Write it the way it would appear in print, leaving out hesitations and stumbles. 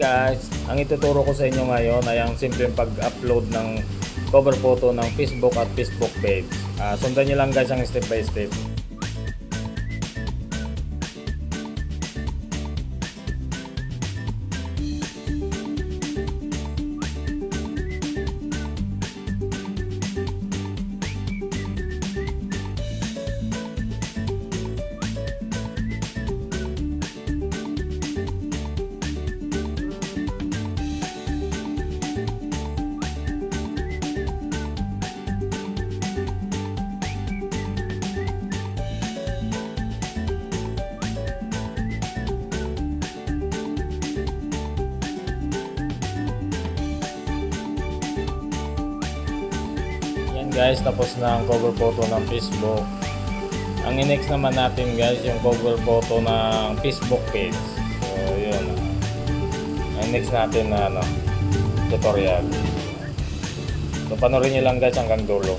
guys, ang ituturo ko sa inyo ngayon ay ang simpleng pag-upload ng cover photo ng Facebook at Facebook page. Sundan nyo lang guys ang step by step. Guys, tapos na ang cover photo ng Facebook. Ang next naman natin guys, yung cover photo ng Facebook page. So yun, ang next natin na tutorial. So panoorin nyo lang guys hanggang dulo.